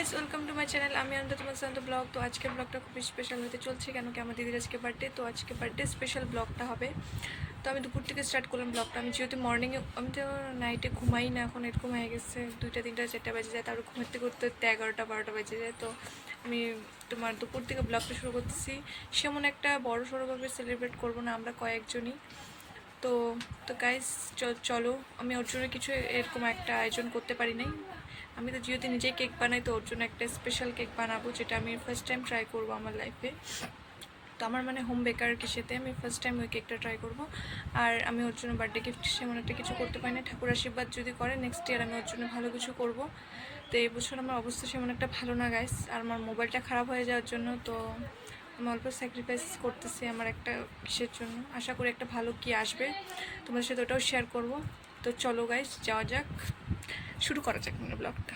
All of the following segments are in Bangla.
Guys, welcome to my channel. আমি অন্ত তোমার শান্ত ব্লগ। তো আজকের ব্লগটা খুবই স্পেশাল হতে চলছে, কেন কি আমার দিদির আজকে বার্থডে। তো আজকে বার্থডে স্পেশাল ব্লগটা হবে। তো আমি দুপুর থেকে স্টার্ট করলাম ব্লগটা। আমি যেহেতু মর্নিংয়ে, আমি তো নাইটে ঘুমাই না, এখন এরকম হয়ে গেছে 2টা 3টা 4টা বেজে যায়, তারপর ঘুমাতে করতে 11টা 12টা বেজে যায়। তো আমি তোমার দুপুর থেকে ব্লগটা শুরু করতেছি। সেমন একটা বড় সড়োভাবে সেলিব্রেট করবো না, আমরা কয়েকজনই। তো তো গাইস, চলো, আমি ওর জন্য কিছু এরকম একটা আয়োজন করতে পারি নাই। আমি তো যেহেতু নিজেই কেক বানাই, তো ওর জন্য একটা স্পেশাল কেক বানাবো, যেটা আমি ফার্স্ট টাইম ট্রাই করবো আমার লাইফে। তো আমার মানে হোম বেকার কিসেতে আমি ফার্স্ট টাইম ওই কেকটা ট্রাই করবো। আর আমি ওর জন্য বার্থডে গিফট সেমন একটা কিছু করতে পারি না। ঠাকুর আশীর্বাদ যদি করে নেক্সট ইয়ার আমি ওর জন্য ভালো কিছু করব। তো এই বছর আমার অবস্থা সেমন একটা ভালো না গাইস, আর আমার মোবাইলটা খারাপ হয়ে যাওয়ার জন্য তো আমি অল্প স্যাক্রিফাইস করতেছি আমার একটা কিসের জন্য। আশা করি একটা ভালো কি আসবে, তোমাদের সাথে ওটাও শেয়ার করব। তো চলো গাইস, যাওয়া যাক, শুরু করা যাক মানে ব্লগটা।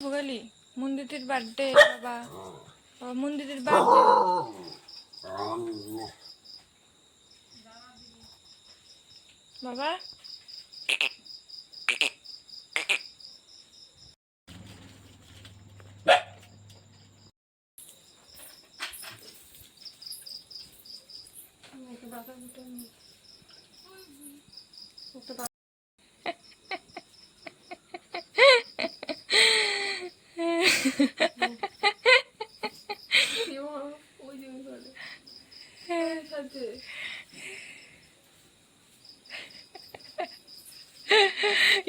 ভোগালি মন্দিরের বার্থডে বাবা, মন্দিরের বার্থডে বাবা।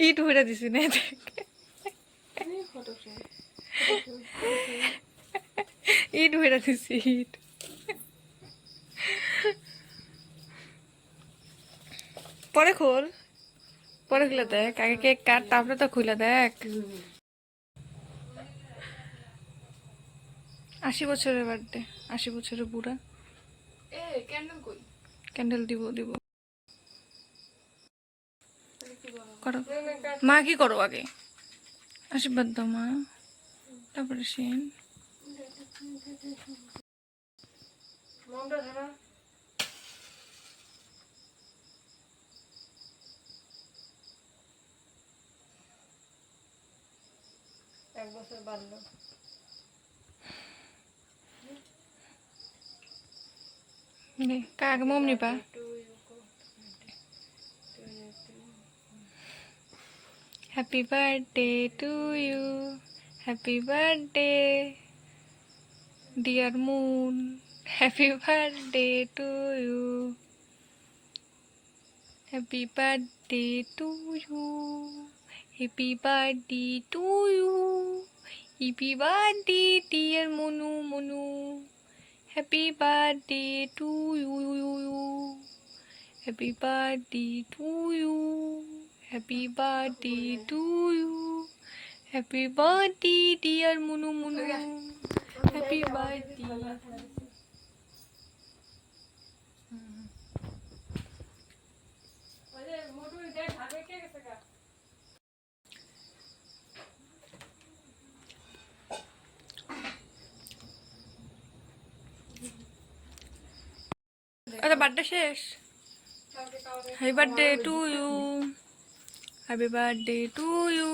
ইট ভরে দিছি না, ইট ভরে দিছি ইট। পরে খোল, পরে খুলে দেখ, আগে কেক কাট, তারপরে তো খুলে দেখ। 80 বছরের বার্থডে, 80 বছরের বুড়া। ক্যান্ডেল দিব দিব করো মা, কি করো আগে আশীর্বাদ দাও মা, তারপরে সেন। এক বছর বাড়লো। কাক মোম নিবা। Happy birthday to you, happy birthday dear Moon, happy birthday to you, happy birthday to you, happy birthday to you, happy birthday dear Monu Monu, happy birthday to you, happy birthday to you, happy birthday to you, happy birthday dear Monu Monu, happy birthday. আচ্ছা, বার্থডে শেষ। Happy birthday to you, happy birthday to you.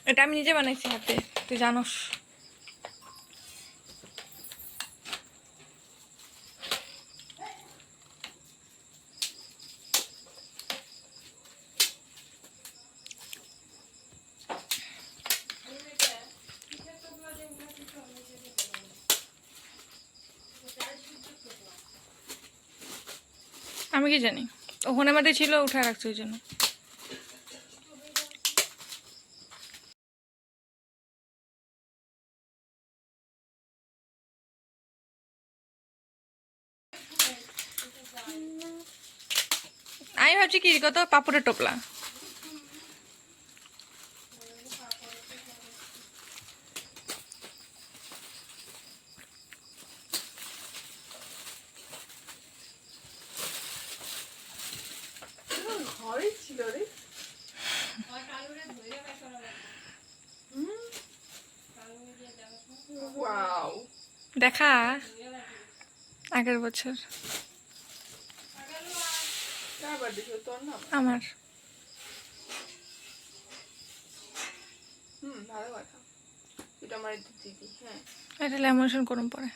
এটা আমি নিজে বানাইছি হাতে, তুই জানোস। আমি কি জানি, ওখানে আমাদের ছিল, উঠায় রাখছে ওই জন্য। আমি ভাবছি কি কত পাপড়ের টোপলা। ঘরে ছিল রে। ওয়াও, দেখা আগের বছর কার বার্থডে ছিল? তোর না? আমার। ভালো কথা। এটা আমার দিদি। হ্যাঁ, এটা ল্যামিনেশন করুন পরে,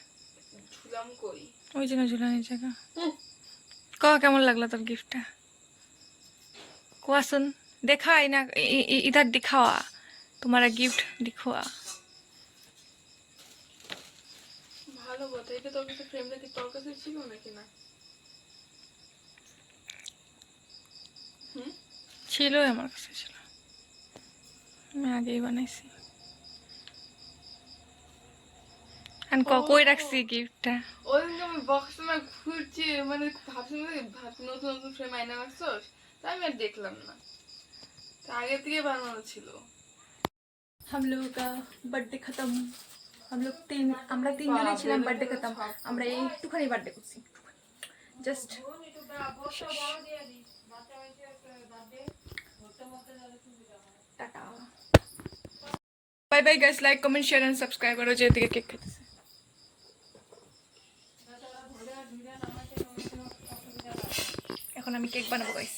ঝুলাম কই? ওই জন্য ঝুলানির জায়গা। ক কেমন লাগলো তোর গিফটটা? কোয়াসুন দেখাই না, ইধার দিখাওয়া তোমারা গিফট দিখোয়া। ভালো কথা। এটা তোর কাছে ফ্রেমটা কি তোর কাছে ছিল নাকি না? ছিল, আমার কাছে ছিল, আমি আগেই বানাইছি। আর কই রাখছি গিফটটা? ওদিনকে আমি বক্সে না খুঁজছি, মানে ভাবছি নতুন নতুন ফ্রেম আইনা রাখছোস, তাই আমি আর দেখলাম না। তা আগে থেকে বানানো ছিল। हम लोगों का बर्थडे खत्म। আমরা তিনজনই ছিলাম, বার্থডে খতম। আমরা একটুখানি বার্থডে করছি, just tata bye bye guys. Like comment share and subscribe করো। যেদিকে কেক খেতেছে এখন আমি কেক বানাবো গাইস।